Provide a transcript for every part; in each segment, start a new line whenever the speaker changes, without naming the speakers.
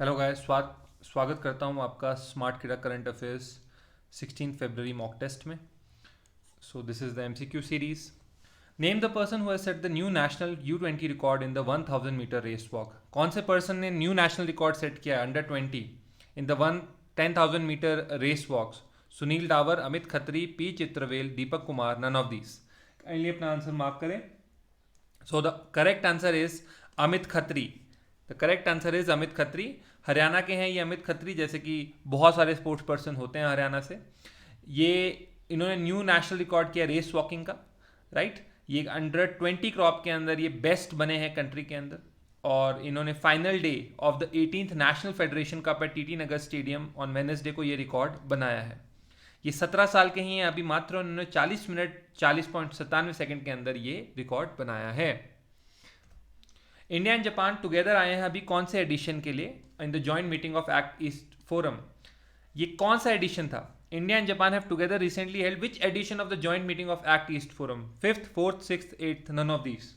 Hello guys, स्वागत करता हूँ आपका स्मार्ट किडा करंट अफेयर्स 16 फरवरी मॉक टेस्ट में। So this is the MCQ series. Name the person who has set the new national U20 record in the 1000 meter race walk. कौन से person ने न्यू नेशनल रिकॉर्ड सेट किया under 20 in the 10,000 meter race walks? Sunil Dawar, Amit Khatri, P Chitravel, Deepak Kumar, none of these. Kindly अपना answer mark करें। So the correct answer is Amit Khatri. The correct answer is Amit Khatri. Haryana के हैं ये अमित खत्री, जैसे कि बहुत सारे स्पोर्ट्स पर्सन होते हैं हरियाणा से। ये इन्होंने न्यू नेशनल रिकॉर्ड किया रेस वॉकिंग का, राइट। ये अंडर 20 क्रॉप के अंदर ये बेस्ट बने हैं कंट्री के अंदर। और इन्होंने final day of the 18th national federation cup at TT Nagar stadium on Wednesday को ये रिकॉर्ड बनाया है। ये 17 साल के ही हैं अभी मात्र, उन्होंने 40 मिनट 40.97 सेकंड के अंदर ये रिकॉर्ड बनाया है। इंडिया एंड जापान टुगेदर आए हैं अभी कौन से एडिशन के लिए? In the joint meeting of act east forum. ये कौन सा एडिशन था? India and Japan have together recently held which edition of the joint meeting of act east forum? 5th, 4th, 6th, 8th, none of these.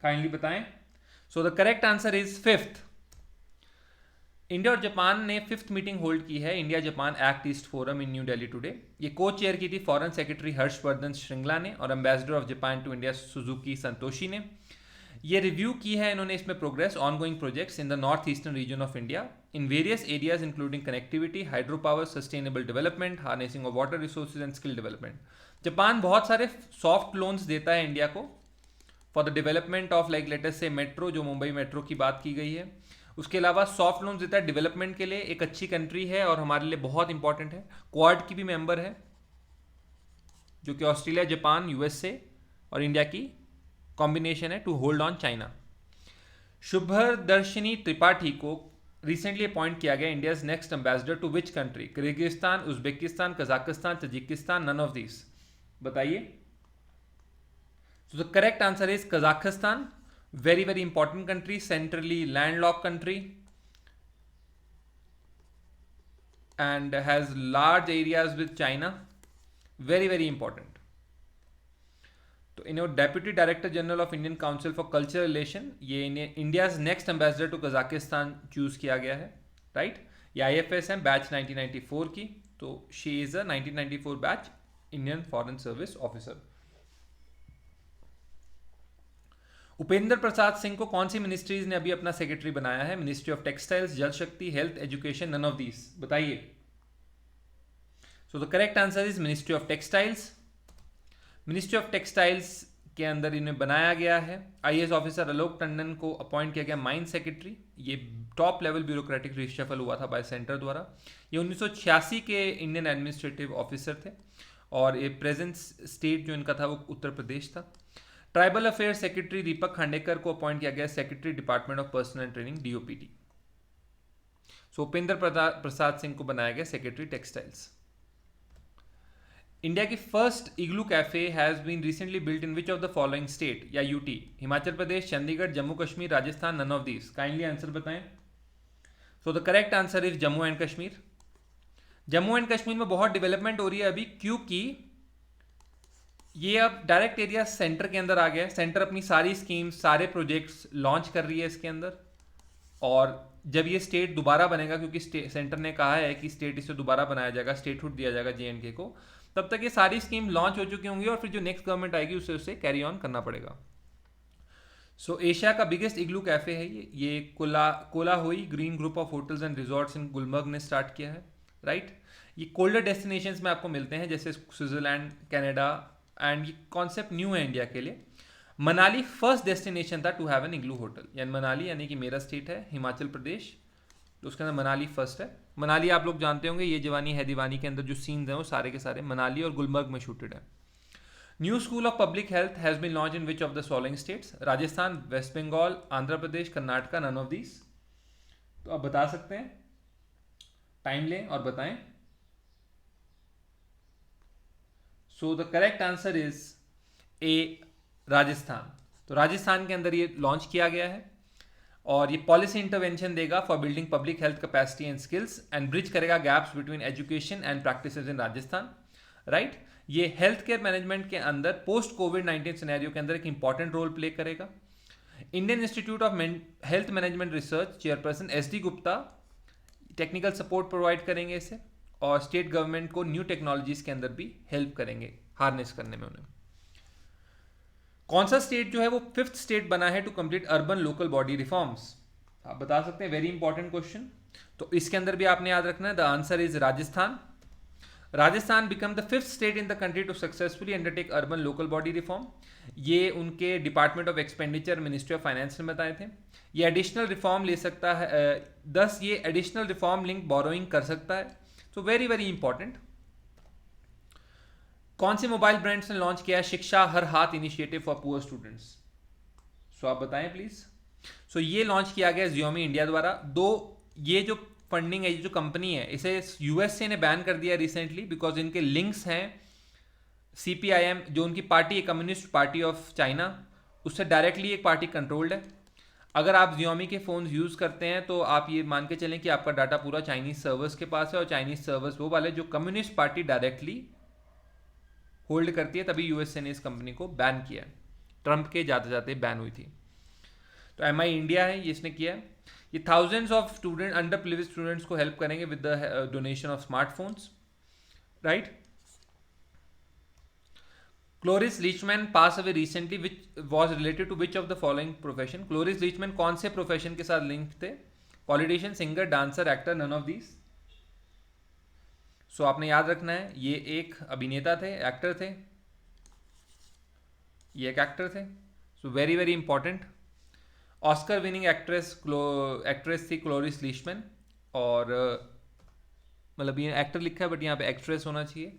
Kindly बताएं। So the correct answer is 5th। India और जापान ने 5th meeting hold की है, India Japan act east forum in new Delhi today. ये को chair की थी फॉरेन सेक्रेटरी हर्षवर्धन श्रृंगला ने और ambassador of Japan to India Suzuki Satoshi ने। ये रिव्यू की है इन्होंने इसमें progress ongoing projects in the north eastern region of India in various areas including connectivity, hydro power, sustainable development, harnessing of water resources and skill development. Japan बहुत सारे soft loans देता है इंडिया को for the development of like latest से metro, जो Mumbai metro की बात की गई है। उसके अलावा सॉफ्ट लोन्स देता है डेवलपमेंट के लिए। एक अच्छी कंट्री है और हमारे लिए बहुत इंपॉर्टेंट है। क्वाड की भी मेंबर है, जो कि ऑस्ट्रेलिया, जापान, यूएसए और इंडिया की कॉम्बिनेशन है to hold on China. Shubhdarshini Tripathi को रिसेंटली अपॉइंट किया गया India's next ambassador to which country? Kyrgyzstan, Uzbekistan, Kazakhstan, Tajikistan, none of these. बताइए। So the correct answer is Kazakhstan. Very very important country, centrally landlocked country and has large areas with China. Very very important. तो इन्हें deputy director general of Indian council for culture relation, ये India's next ambassador to Kazakhstan choose किया गया है, right. ये IFS है batch 1994 की, तो she is a 1994 batch Indian foreign service officer. Upendra Prasad Singh को कौन सी मिनिस्ट्रीज ने अभी अपना सेक्रेटरी बनाया है? Ministry of textiles, Jal Shakti, health, education, none of these. बताइए। So the correct answer is ministry of textiles. Ministry of textiles के अंदर इन्हें बनाया गया है। IAS ऑफिसर आलोक टंडन को अपॉइंट किया गया माइन सेक्रेटरी। ये टॉप लेवल ब्यूरोक्रेटिक रिशफल हुआ था बाय सेंटर द्वारा। ये 1986 के इंडियन एडमिनिस्ट्रेटिव ऑफिसर थे और ये प्रेजेंट स्टेट जो इनका था वो उत्तर प्रदेश था। Tribal affairs secretary Deepak Khandekar को अपॉइंट किया गया secretary department of personnel and training, DOPT। So Upendra Prasad Singh को बनाया गया सेक्रेटरी टेक्सटाइल्स। इंडिया की first igloo cafe has been recently built in which of the following state या UT? Himachal Pradesh, Chandigarh, Jammu Kashmir, Rajasthan, none of these. Kindly answer बताएं। So the correct answer is Jammu and Kashmir. Jammu and Kashmir में बहुत development हो रही है अभी, क्योंकि ये अब डायरेक्ट एरिया सेंटर के अंदर आ गया है। सेंटर अपनी सारी स्कीम्स, सारे प्रोजेक्ट्स लॉन्च कर रही है इसके अंदर। और जब ये स्टेट दोबारा बनेगा, क्योंकि सेंटर ने कहा है कि स्टेट इसे दोबारा बनाया जाएगा, स्टेटहुड दिया जाएगा JNK को, तब तक ये सारी स्कीम लॉन्च हो चुकी होंगी और फिर जो नेक्स्ट गवर्नमेंट आएगी उसे कैरी ऑन करना पड़ेगा। सो एशिया का बिगेस्ट इग्लू कैफे है ये Kolahoi green group of hotels and resorts in Gulmarg ने स्टार्ट किया है, राइट। ये कोल्डर डेस्टिनेशंस में आपको मिलते हैं, जैसे स्विट्जरलैंड, कनाडा, एंड ये कॉन्सेप्ट न्यू है इंडिया के लिए। मनाली फर्स्ट डेस्टिनेशन था to have an igloo hotel, यानी मनाली, यानी कि मेरा स्टेट है हिमाचल प्रदेश, तो उसके अंदर मनाली फर्स्ट है। मनाली आप लोग जानते होंगे, ये जवानी है दीवानी के अंदर जो सीन्स हैं वो सारे के सारे मनाली और गुलमर्ग में शूटेड है। New school of public health has been launched in which of the following states? Rajasthan, West Bengal, Andhra Pradesh, Karnataka, none of these. तो आप बता सकते हैं, टाइम लें और बताएं। So the correct answer is A, Rajasthan. तो राजस्थान के अंदर ये लॉन्च किया गया है और ये पॉलिसी इंटरवेंशन देगा for building public health capacity and skills and bridge करेगा gaps between education and practices in Rajasthan, right. ये हेल्थ केयर मैनेजमेंट के अंदर पोस्ट कोविड-19 सिनेरियो के अंदर एक इंपॉर्टेंट रोल प्ले करेगा। Indian institute of health management research chairperson SD Gupta technical support provide करेंगे इसे, और स्टेट गवर्नमेंट को न्यू टेक्नोलॉजीज के अंदर भी हेल्प करेंगे हार्नेस करने में उन्हें। कौन सा स्टेट जो है वो 5th स्टेट बना है to complete urban local body reforms? आप बता सकते हैं, वेरी इंपॉर्टेंट क्वेश्चन। तो इसके अंदर भी आपने याद रखना है, the answer is Rajasthan. Rajasthan become the 5th state in the country to successfully undertake urban local body reform. ये उनके department of expenditure ministry of finance ने बताए थे। ये एडिशनल रिफॉर्म ले सकता है, 10 ये एडिशनल रिफॉर्म लिंक बोरोइंग कर सकता है। तो वेरी वेरी इंपॉर्टेंट। कौन से मोबाइल ब्रांड्स ने लॉन्च किया है शिक्षा हर हाथ इनिशिएटिव फॉर पुअर स्टूडेंट्स? सो आप बताएं प्लीज। सो ये लॉन्च किया गया Xiaomi इंडिया द्वारा। ये जो फंडिंग है, ये जो कंपनी है, इसे USA ने बैन कर दिया रिसेंटली बिकॉज इनके लिंक्स हैं CPIM, जो उनकी पार्टी है कम्युनिस्ट पार्टी ऑफ चाइना, उससे डायरेक्टली एक पार्टी कंट्रोल्ड है। अगर आप Xiaomi के फ़ोन्स यूज़ करते हैं तो आप ये मान के चलें कि आपका डाटा पूरा चाइनीज़ सर्वर्स के पास है, और चाइनीज़ सर्वर्स वो वाले जो कम्युनिस्ट पार्टी डायरेक्टली होल्ड करती है, तभी USA ने इस कंपनी को बैन किया। ट्रंप के जाते जाते बैन हुई थी। तो MI इंडिया है, ये इसने किया है। ये thousands of student under privileged students को हेल्प करेंगे with the donation of smartphones, right. Cloris Leachman pass away recently, which was related to which of the following profession? Cloris Leachman कौन से प्रोफेशन के साथ लिंक थे? Politician, singer, dancer, actor, none of these. So आपने याद रखना है, ये एक अभिनेता थे, एक्टर थे, ये एक एक्टर थे। सो very very important. Oscar winning actress थी क्लोरिस लीचमैन, और मतलब ये एक्टर लिखा है बट यहाँ पे एक्ट्रेस होना चाहिए।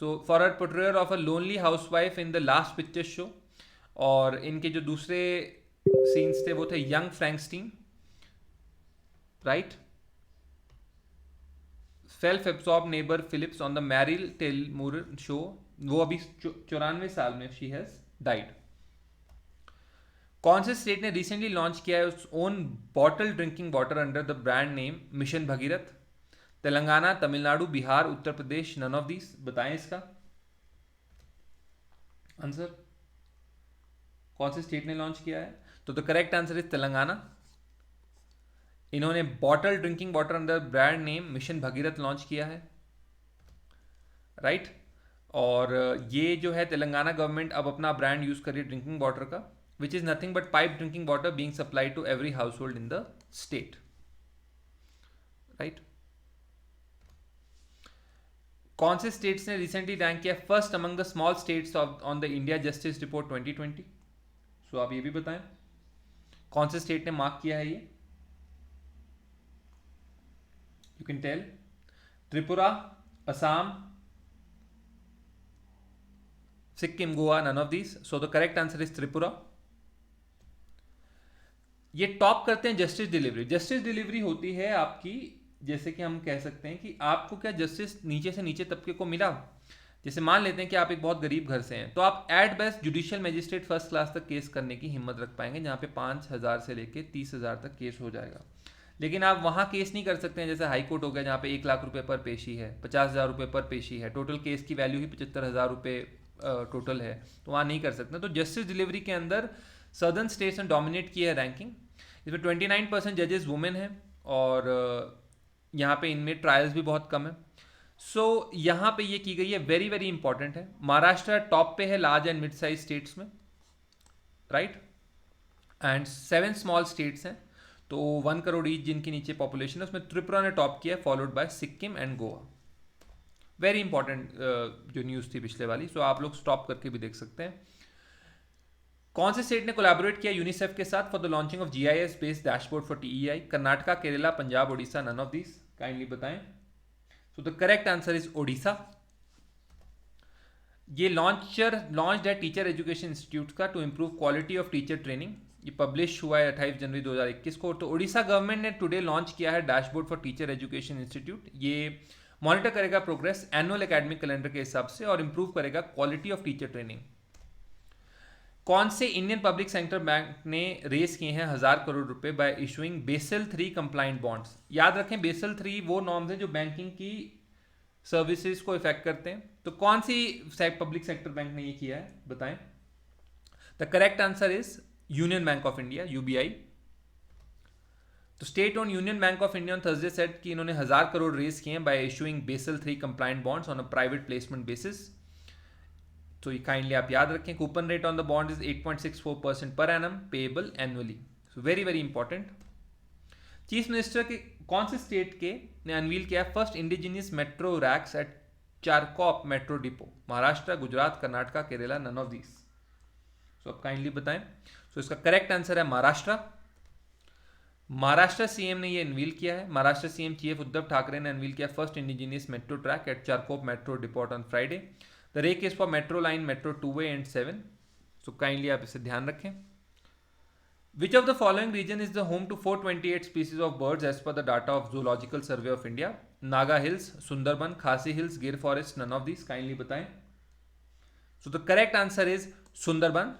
तो for her portrayal of a lonely housewife in the last picture show, और इनके जो दूसरे सीन्स थे वो थे young Frankenstein, right. Self absorbed neighbour Phillips on the Mary Tyler Moore show, वो अभी 94 साल में शी हैज डाइड। कौन से स्टेट ने रिसेंटली लॉन्च किया है उस own bottle drinking water under the brand name mission Bhagirath? Telangana, Tamil Nadu, Bihar, Uttar Pradesh, none of these. बताएं इसका आंसर। कौन से स्टेट ने लॉन्च किया है? तो the correct answer is Telangana. इन्होंने bottle drinking water under brand name mission Bhagiratha launch किया है, राइट। और ये जो है तेलंगाना गवर्नमेंट अब अपना ब्रांड यूज कर रही है ड्रिंकिंग वाटर का, which is nothing but pipe drinking water being supplied to every household in the state, right. कौन से स्टेट्स ने रिसेंटली रैंक किया first among the small states on the India justice report 2020? So आप ये भी बताएं, कौन से स्टेट ने मार्क किया है ये? You can tell. Tripura, Assam, Sikkim, Goa, none of these. So the correct answer is Tripura. ये टॉप करते हैं जस्टिस डिलीवरी। जस्टिस डिलीवरी होती है आपकी, जैसे कि हम कह सकते हैं कि आपको क्या जस्टिस नीचे से नीचे तबके को मिला। जैसे मान लेते हैं कि आप एक बहुत गरीब घर से हैं, तो आप at best judicial magistrate first class तक केस करने की हिम्मत रख पाएंगे, जहाँ पे 5,000 से लेके 30,000 तक केस हो जाएगा। लेकिन आप वहाँ केस नहीं कर सकते हैं जैसे हाई कोर्ट हो गया, जहाँ पे 1 लाख रुपए पर पेशी है, 50,000 रुपये पर पेशी है, टोटल केस की वैल्यू ही 75,000 रुपये टोटल है, तो वहाँ नहीं कर सकते। तो जस्टिस डिलीवरी के अंदर सदर्न स्टेट्स ने डोमिनेट की है रैंकिंग। इसमें 29% जजेस वुमेन हैं, और यहाँ पे इनमें ट्रायल्स भी बहुत कम है। सो यहाँ पे ये की गई है, वेरी वेरी इंपॉर्टेंट है। महाराष्ट्र टॉप पे है large and mid size states में, राइट, एंड 7 स्मॉल स्टेट्स हैं, तो 1 करोड़ ईच जिनकी नीचे पॉपुलेशन है, उसमें त्रिपुरा ने टॉप किया, followed by Sikkim and Goa. Very important जो न्यूज़ थी पिछले वाली, सो आप लोग स्टॉप करके भी देख सकते हैं। कौन से स्टेट ने कोलैबोरेट किया यूनिसेफ के साथ for the launching of GIS based dashboard for TEI? Karnataka, Kerala, Punjab, Odisha, none of these. Kindly बताएं। So the correct answer is Odisha. ये लॉन्च्ड है टीचर एजुकेशन इंस्टीट्यूट का to improve quality of teacher training. ये publish हुआ है 28 जनवरी 2021 को। तो ओडिशा गवर्नमेंट ने टुडे लॉन्च किया है dashboard for teacher education institute. ये मॉनिटर करेगा प्रोग्रेस एनुअल एकेडमिक कैलेंडर के हिसाब से और इंप्रूव करेगा क्वालिटी ऑफ टीचर ट्रेनिंग। कौन से इंडियन पब्लिक सेक्टर बैंक ने रेस किए हैं 1,000 करोड़ रुपए by issuing Basel 3 compliant bonds? याद रखें, बेसल 3 वो नॉर्म्स हैं जो बैंकिंग की सर्विसेज को इफेक्ट करते हैं। तो कौन सी पब्लिक सेक्टर बैंक ने ये किया है, बताएं। The correct answer is union bank of India UBI. तो state owned union bank of India on Thursday said कि इन्होंने 1000 करोड़ रेज किए हैं by issuing Basel 3 compliant bonds on a private placement basis. तो ये काइंडली आप याद रखें, coupon rate on the bond is 8.64% per annum payable annually. So very very important. Chief minister के कौन से स्टेट के ने अनवील किया first indigenous metro rakes at Charkop metro depot? Maharashtra, Gujarat, Karnataka, Kerala, none of these. So आप काइंडली बताएं। सो इसका करेक्ट आंसर है महाराष्ट्र। महाराष्ट्र सीएम ने ये अनवील किया है। महाराष्ट्र सीएम चीफ उद्धव ठाकरे ने अनवील किया first indigenous metro track at Charkop metro depot on Friday. The rake is for metro line metro 2A and 7। So kindly आप इसे ध्यान रखें। Which of the following region is the home to 428 species of birds as per the data of Zoological Survey of India? Naga Hills, Sundarban, Khasi Hills, Gir Forest, none of these. Kindly बताएं। So the correct answer is Sundarban.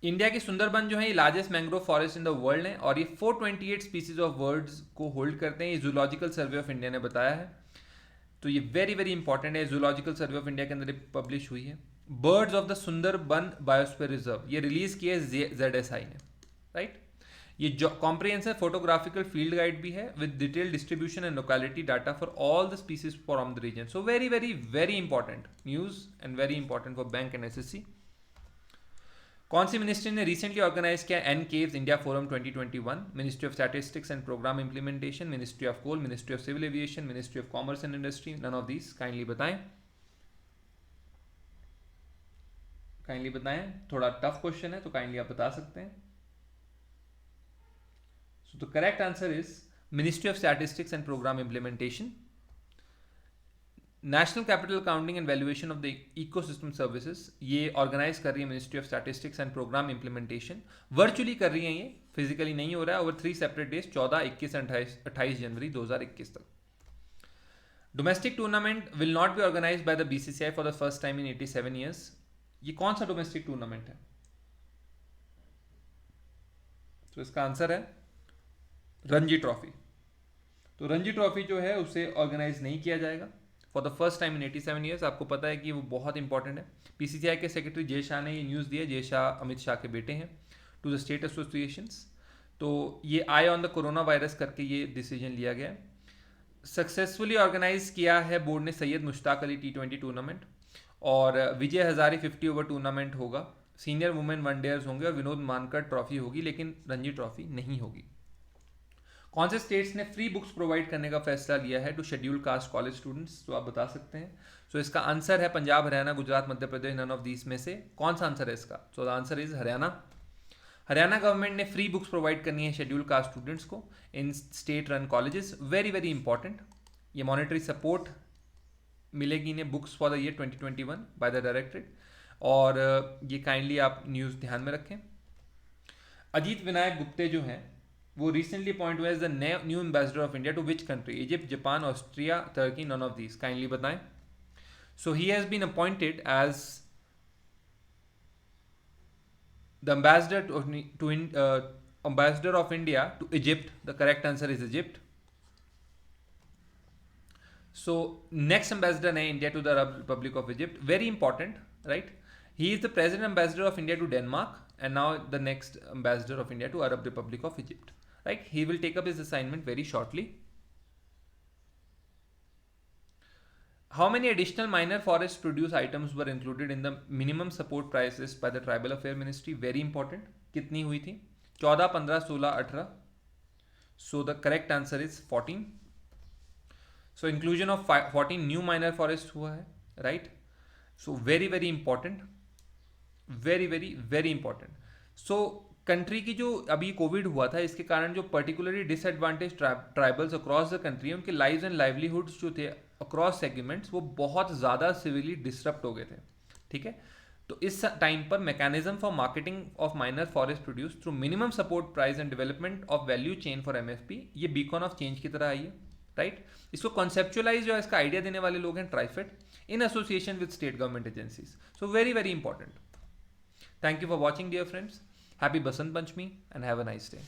India की सुंदरबन जो है ये largest mangrove forest in the world है और ये 428 species of birds को hold करते हैं। ये जूलॉजिकल सर्वे ऑफ इंडिया ने बताया है। तो ये वेरी वेरी इंपॉर्टेंट है। जूलॉजिकल सर्वे ऑफ इंडिया के अंदर पब्लिश हुई है। Birds of the Sundarban biosphere reserve ये रिलीज किया है ZSI ने, राइट। ये जो कॉम्प्रिहेंसिव फोटोग्राफिकल फील्ड गाइड भी है with detail distribution and locality data for all the species from the reason. So very very very important news and very important for bank and SSC। कौन सी ministry ने recently organise किया एनकेव्स India forum 2021? Ministry of statistics and programme implementation, ministry of coal, ministry of civil aviation, ministry of commerce and industry, none of these. Kindly बताएं। Kindly बताएं। थोड़ा tough question है तो kindly आप बता सकते हैं। So the correct answer is ministry of statistics and programme implementation. National capital accounting and valuation of the ecosystem services ये ऑर्गेनाइज कर रही है ministry of statistics and programme implementation. Virtually कर रही है, ये फिजिकली नहीं हो रहा है। ओवर 3 सेपरेट डेज 14, 21 एंड 28 जनवरी 2021 तक। Domestic tournament will not be organised by the BCCI for the first time in 87 years. ये कौन सा डोमेस्टिक टूर्नामेंट है? तो इसका आंसर है रणजी ट्रॉफी। तो रणजी ट्रॉफी जो है उसे ऑर्गेनाइज नहीं किया जाएगा for the first time in 87 years. आपको पता है कि वो बहुत इंपॉर्टेंट है। PCCI के सेक्रेटरी जय शाह ने ये न्यूज़ दिया। जय शाह अमित शाह के बेटे हैं। To the state associations. तो ये eye on the corona virus करके ये डिसीजन लिया गया। सक्सेसफुली ऑर्गेनाइज किया है बोर्ड ने सैयद मुश्ताक अली T20 टूर्नामेंट और विजय हजारे 50 ओवर टूर्नामेंट होगा। सीनियर वुमेन वनडेयर्स होंगे और विनोद मानकर ट्रॉफी होगी, लेकिन रणजी ट्रॉफी नहीं होगी। कौन से स्टेट्स ने फ्री बुक्स प्रोवाइड करने का फैसला लिया है to schedule caste college students? तो आप बता सकते हैं। सो इसका आंसर है Punjab, Haryana, Gujarat, Madhya Pradesh, none of these में से कौन सा आंसर है इसका? So the answer is Haryana. Haryana government ने फ्री बुक्स प्रोवाइड करनी है शेड्यूल कास्ट स्टूडेंट्स को in state run colleges. Very very important. ये मॉनेटरी सपोर्ट मिलेगी इन्हें books for the year 2021 by the directorate. और ये काइंडली आप न्यूज़ ध्यान में रखें। अजीत विनायक गुप्ते जो हैं वो रिसेंटली अपॉइंट हुए as the new ambassador of India to which country? Egypt, Japan, Austria, Turkey, none of these. Kindly बताएं। So he has been appointed as the ambassador of India to Egypt. The correct answer is Egypt. So next ambassador है India to the Arab Republic of Egypt. Very important, right? He is the present ambassador of India to Denmark and now the next ambassador of India to Arab Republic of Egypt. Right? He will take up his assignment very shortly. How many additional minor forest produce items were included in the minimum support price list by the Tribal Affairs Ministry? Very important. कितनी हुई थी? 14, 15, 16, 18. So the correct answer is 14. So inclusion of 14 new minor forest हुआ है, right? So very very important, very very very important. So country की जो अभी Covid हुआ था इसके कारण जो particularly disadvantage tribals across the country उनके लाइव्स एंड लाइवलीहुड्स जो थे अक्रॉस सेगमेंट्स वो बहुत ज़्यादा सिवियरली डिस्टर्ब हो गए थे। ठीक है, तो इस टाइम पर mechanism for marketing of minor forest produce through minimum support price and development of value chain for MFP ये बीकॉन ऑफ चेंज की तरह आई है, राइट। इसको कॉन्सेप्चुअलाइज जो है इसका आइडिया देने वाले लोग हैं TRIFED in association with state government agencies. So very very important. Thank you for watching dear friends. Happy Basant Panchami and have a nice day.